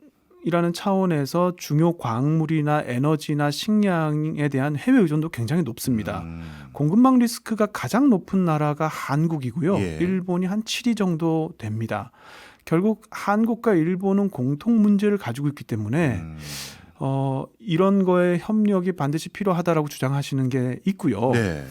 B: 차원에서 중요 광물이나 에너지나 식량에 대한 해외 의존도 굉장히 높습니다. 공급망 리스크가 가장 높은 나라가 한국이고요.
A: 예.
B: 일본이 한 7위 정도 됩니다. 결국 한국과 일본은 공통 문제를 가지고 있기 때문에 이런 거에 협력이 반드시 필요하다라고 주장하시는 게 있고요.
A: 네.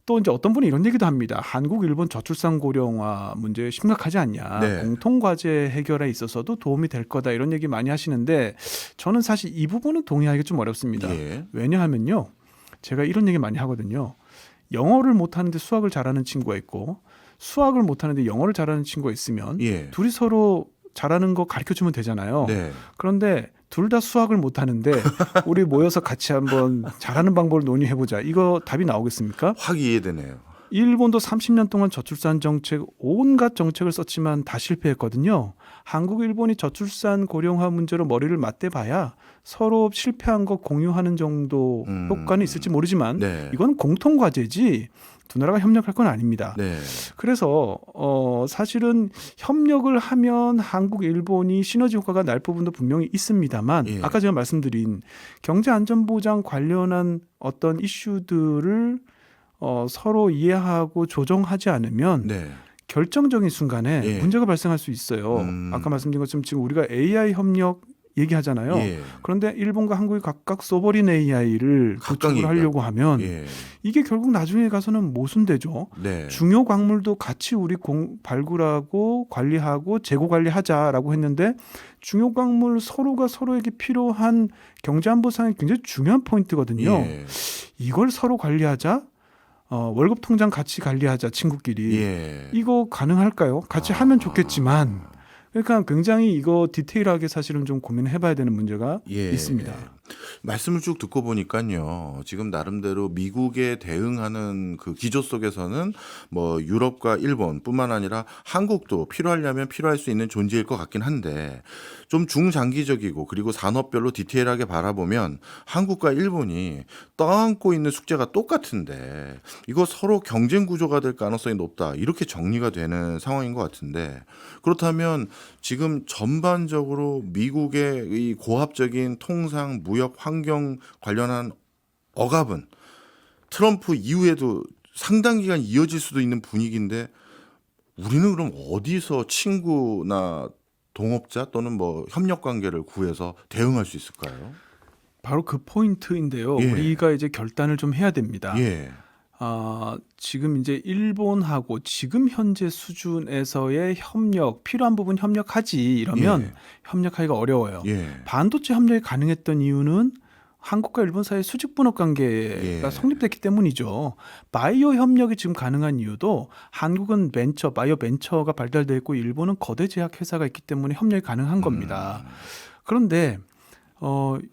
B: 또 이제 어떤 분이 이런 얘기도 합니다. 한국, 일본 저출산 고령화 문제 심각하지 않냐.
A: 네.
B: 공통 과제 해결에 있어서도 도움이 될 거다. 이런 얘기 많이 하시는데 저는 사실 이 부분은 동의하기 좀 어렵습니다.
A: 예.
B: 왜냐하면요. 제가 이런 얘기 많이 하거든요. 영어를 못하는데 수학을 잘하는 친구가 있고 수학을 못하는데 영어를 잘하는 친구가 있으면
A: 예.
B: 둘이 서로 잘하는 거 가르쳐주면 되잖아요.
A: 네.
B: 그런데 둘 다 수학을 못하는데 우리 모여서 같이 한번 잘하는 방법을 논의해보자. 이거 답이 나오겠습니까?
A: 확 이해되네요.
B: 일본도 30년 동안 저출산 정책, 온갖 정책을 썼지만 다 실패했거든요. 한국, 일본이 저출산 고령화 문제로 머리를 맞대봐야 서로 실패한 거 공유하는 정도 효과는 있을지 모르지만
A: 네.
B: 이건 공통 과제지 두 나라가 협력할 건 아닙니다.
A: 네.
B: 그래서 사실은 협력을 하면 한국, 일본이 시너지 효과가 날 부분도 분명히 있습니다만
A: 예.
B: 아까 제가 말씀드린 경제 안전 보장 관련한 어떤 이슈들을 서로 이해하고 조정하지 않으면
A: 네.
B: 결정적인 순간에
A: 예.
B: 문제가 발생할 수 있어요. 아까 말씀드린 것처럼 지금 우리가 AI 협력 얘기하잖아요.
A: 예.
B: 그런데 일본과 한국이 각각 소버린 AI를
A: 각각
B: 구축을 하려고 하면
A: 예.
B: 이게 결국 나중에 가서는 모순되죠.
A: 네.
B: 중요 광물도 같이 우리 발굴하고 관리하고 재고 관리하자라고 했는데 중요 광물 서로가 서로에게 필요한 경제안보상의 굉장히 중요한 포인트거든요.
A: 예.
B: 이걸 서로 관리하자. 월급 통장 같이 관리하자 친구끼리.
A: 예.
B: 이거 가능할까요? 같이 하면 좋겠지만 그러니까 굉장히 이거 디테일하게 사실은 좀 고민을 해봐야 되는 문제가
A: 예.
B: 있습니다.
A: 말씀을 쭉 듣고 보니까요. 지금 나름대로 미국에 대응하는 그 기조 속에서는 뭐 유럽과 일본뿐만 아니라 한국도 필요하려면 필요할 수 있는 존재일 것 같긴 한데 좀 중장기적이고 그리고 산업별로 디테일하게 바라보면 한국과 일본이 떠안고 있는 숙제가 똑같은데 이거 서로 경쟁 구조가 될 가능성이 높다. 이렇게 정리가 되는 상황인 것 같은데 그렇다면 지금 전반적으로 미국의 이 고압적인 통상 무역 환경 관련한 억압은 트럼프 이후에도 상당 기간 이어질 수도 있는 분위기인데 우리는 그럼 어디서 친구나 동업자 또는 뭐 협력 관계를 구해서 대응할 수 있을까요?
B: 바로 그 포인트인데요.
A: 예.
B: 우리가 이제 결단을 좀 해야 됩니다.
A: 예.
B: 지금 이제 일본하고 지금 현재 수준에서의 협력 필요한 부분 협력하지 이러면
A: 예.
B: 협력하기가 어려워요.
A: 예.
B: 반도체 협력이 가능했던 이유는 한국과 일본 사이의 수직 분업 관계가
A: 예.
B: 성립됐기 때문이죠. 바이오 협력이 지금 가능한 이유도 한국은 바이오 벤처가 발달되어 있고 일본은 거대 제약 회사가 있기 때문에 협력이 가능한 겁니다. 그런데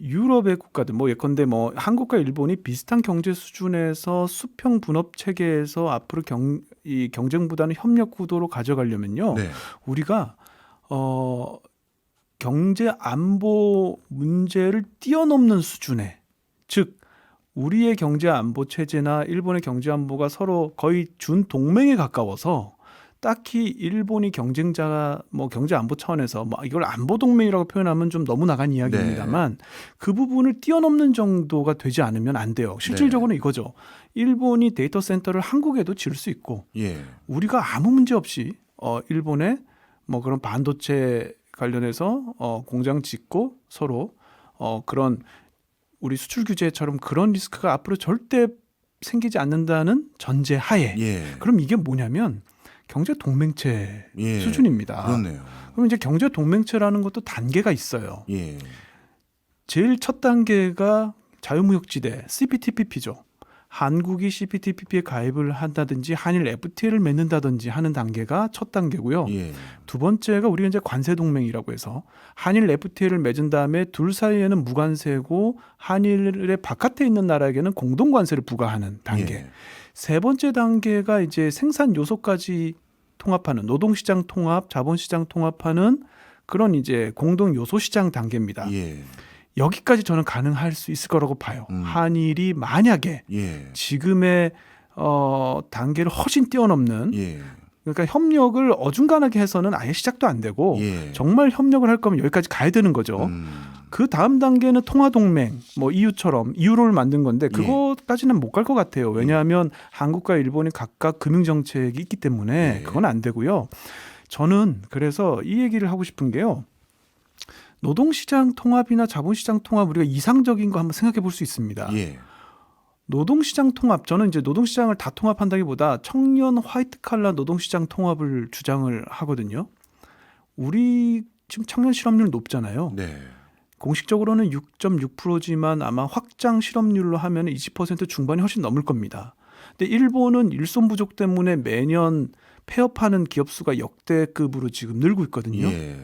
B: 유럽의 국가들 예컨대 한국과 일본이 비슷한 경제 수준에서 수평 분업 체계에서 앞으로 이 경쟁보다는 협력 구도로 가져가려면요.
A: 네.
B: 우리가 경제 안보 문제를 뛰어넘는 수준의, 즉 우리의 경제 안보 체제나 일본의 경제 안보가 서로 거의 준 동맹에 가까워서 딱히 일본이 경쟁자가 경제 안보 차원에서 이걸 안보 동맹이라고 표현하면 좀 너무 나간 이야기입니다만 그 부분을 뛰어넘는 정도가 되지 않으면 안 돼요. 실질적으로는 이거죠. 일본이 데이터 센터를 한국에도 지을 수 있고
A: 예.
B: 우리가 아무 문제 없이 일본에 그런 반도체 관련해서 공장 짓고 서로 그런 우리 수출 규제처럼 그런 리스크가 앞으로 절대 생기지 않는다는 전제 하에
A: 예.
B: 그럼 이게 뭐냐면 경제 동맹체
A: 예.
B: 수준입니다.
A: 그렇네요.
B: 그럼 이제 경제 동맹체라는 것도 단계가 있어요.
A: 예.
B: 제일 첫 단계가 자유무역지대 CPTPP죠. 한국이 CPTPP에 가입을 한다든지 한일 FTA를 맺는다든지 하는 단계가 첫 단계고요.
A: 예.
B: 두 번째가 우리가 이제 관세 동맹이라고 해서 한일 FTA를 맺은 다음에 둘 사이에는 무관세고 한일의 바깥에 있는 나라에게는 공동 관세를 부과하는 단계.
A: 예.
B: 세 번째 단계가 이제 생산 요소까지 통합하는 노동시장 통합, 자본시장 통합하는 그런 이제 공동 요소 시장 단계입니다.
A: 예.
B: 여기까지 저는 가능할 수 있을 거라고 봐요. 한일이 만약에
A: 예.
B: 지금의 단계를 훨씬 뛰어넘는
A: 예.
B: 그러니까 협력을 어중간하게 해서는 아예 시작도 안 되고
A: 예.
B: 정말 협력을 할 거면 여기까지 가야 되는 거죠. 그 다음 단계는 통화동맹, EU처럼 EU를 만든 건데 그거까지는 못 갈 것 같아요. 왜냐하면 한국과 일본이 각각 금융정책이 있기 때문에 그건 안 되고요. 저는 그래서 이 얘기를 하고 싶은 게요. 노동시장 통합이나 자본시장 통합 우리가 이상적인 거 한번 생각해 볼 수 있습니다.
A: 예.
B: 노동시장 통합, 저는 이제 노동시장을 다 통합한다기보다 청년 화이트 칼라 노동시장 통합을 주장을 하거든요. 우리 지금 청년 실업률 높잖아요.
A: 네.
B: 공식적으로는 6.6%지만 아마 확장 실업률로 하면 20% 중반이 훨씬 넘을 겁니다. 근데 일본은 일손 부족 때문에 매년 폐업하는 기업 수가 역대급으로 지금 늘고 있거든요.
A: 예.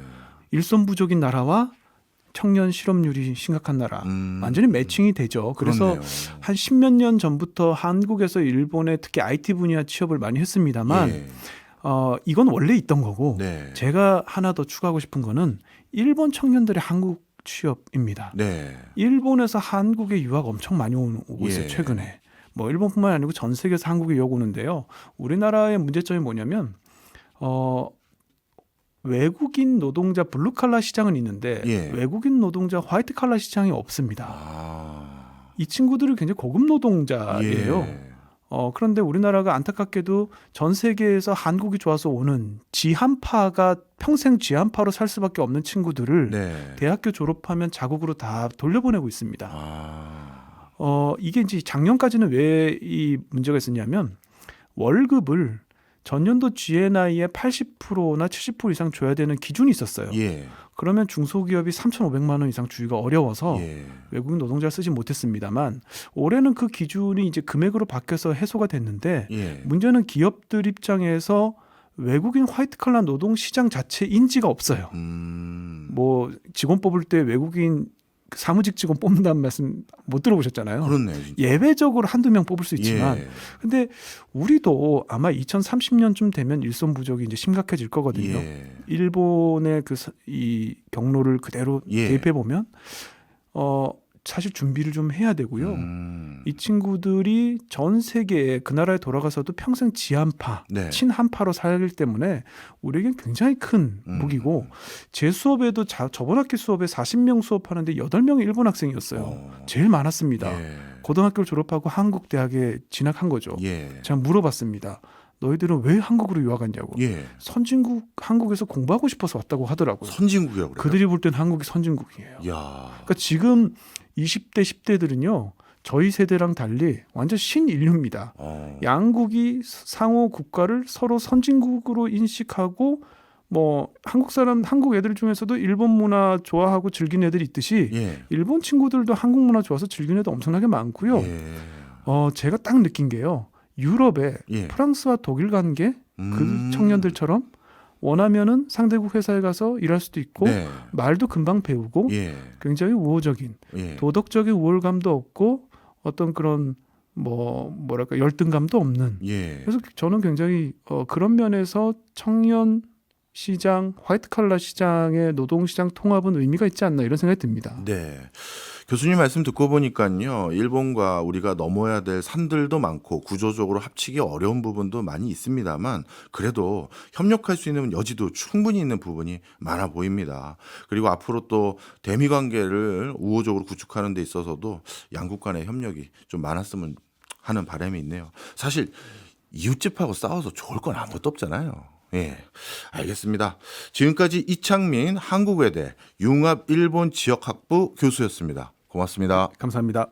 B: 일손 부족인 나라와 청년 실업률이 심각한 나라 완전히 매칭이 되죠. 그래서
A: 그렇네요.
B: 한 10몇 년 전부터 한국에서 일본에 특히 IT 분야 취업을 많이 했습니다만
A: 예.
B: 이건 원래 있던 거고
A: 네.
B: 제가 하나 더 추가하고 싶은 거는 일본 청년들의 한국 취업입니다.
A: 네.
B: 일본에서 한국에 유학 엄청 많이 오고 있어요.
A: 예.
B: 최근에. 일본뿐만 아니고 전 세계에서 한국에 유학 오는데요. 우리나라의 문제점이 뭐냐면 외국인 노동자 블루칼라 시장은 있는데 외국인 노동자 화이트 칼라 시장이 없습니다. 이 친구들이 굉장히 고급 노동자예요.
A: 예.
B: 그런데 우리나라가 안타깝게도 전 세계에서 한국이 좋아서 오는 지한파가 평생 지한파로 살 수밖에 없는 친구들을
A: 네.
B: 대학교 졸업하면 자국으로 다 돌려보내고 있습니다. 이게 이제 작년까지는 왜 이 문제가 있었냐면 월급을 전년도 GNI의 80%나 70% 이상 줘야 되는 기준이 있었어요.
A: 예.
B: 그러면 중소기업이 3,500만 원 이상 주기가 어려워서 외국인 노동자를 쓰지 못했습니다만 올해는 그 기준이 이제 금액으로 바뀌어서 해소가 됐는데 문제는 기업들 입장에서 외국인 화이트 칼라 노동 시장 자체 인지가 없어요. 직원 뽑을 때 외국인 사무직 직원 뽑는다는 말씀 못 들어보셨잖아요.
A: 그렇네요. 진짜.
B: 예외적으로 한두 명 뽑을 수 있지만
A: 예.
B: 근데 우리도 아마 2030년쯤 되면 일손 부족이 이제 심각해질 거거든요.
A: 예.
B: 일본의 이 경로를 그대로 대입해 보면 사실 준비를 좀 해야 되고요. 이 친구들이 전 세계에 그 나라에 돌아가서도 평생 지한파, 친한파로 살기 때문에 우리에겐 굉장히 큰 무기고 제 수업에도 저번 학기 수업에 40명 수업하는데 8명이 일본 학생이었어요. 제일 많았습니다. 고등학교를 졸업하고 한국 대학에 진학한 거죠. 제가 물어봤습니다. 너희들은 왜 한국으로 유학 왔냐고. 선진국 한국에서 공부하고 싶어서 왔다고 하더라고요.
A: 선진국이라고 그래요?
B: 그들이 볼 땐 한국이 선진국이에요. 그러니까 지금 20대, 10대들은요. 저희 세대랑 달리 완전 신인류입니다. 양국이 상호 국가를 서로 선진국으로 인식하고 뭐 한국 애들 중에서도 일본 문화 좋아하고 즐기는 애들이 있듯이
A: 예.
B: 일본 친구들도 한국 문화 좋아서 즐기는 애들 엄청나게 많고요.
A: 예.
B: 제가 딱 느낀 게요. 유럽에
A: 예.
B: 프랑스와 독일 간 게 그 청년들처럼 원하면은 상대국 회사에 가서 일할 수도 있고
A: 네.
B: 말도 금방 배우고
A: 예.
B: 굉장히 우호적인
A: 예.
B: 도덕적인 우월감도 없고 어떤 그런 뭐랄까 열등감도 없는.
A: 예.
B: 그래서 저는 굉장히 그런 면에서 청년 시장, 화이트 칼라 시장의 노동 시장 통합은 의미가 있지 않나 이런 생각이 듭니다.
A: 네. 교수님 말씀 듣고 보니까요. 일본과 우리가 넘어야 될 산들도 많고 구조적으로 합치기 어려운 부분도 많이 있습니다만 그래도 협력할 수 있는 여지도 충분히 있는 부분이 많아 보입니다. 그리고 앞으로 또 대미 관계를 우호적으로 구축하는 데 있어서도 양국 간의 협력이 좀 많았으면 하는 바람이 있네요. 사실 이웃집하고 싸워서 좋을 건 아무것도 없잖아요. 예, 알겠습니다. 지금까지 이창민 한국외대 융합 일본 지역학부 교수였습니다. 고맙습니다.
B: 감사합니다.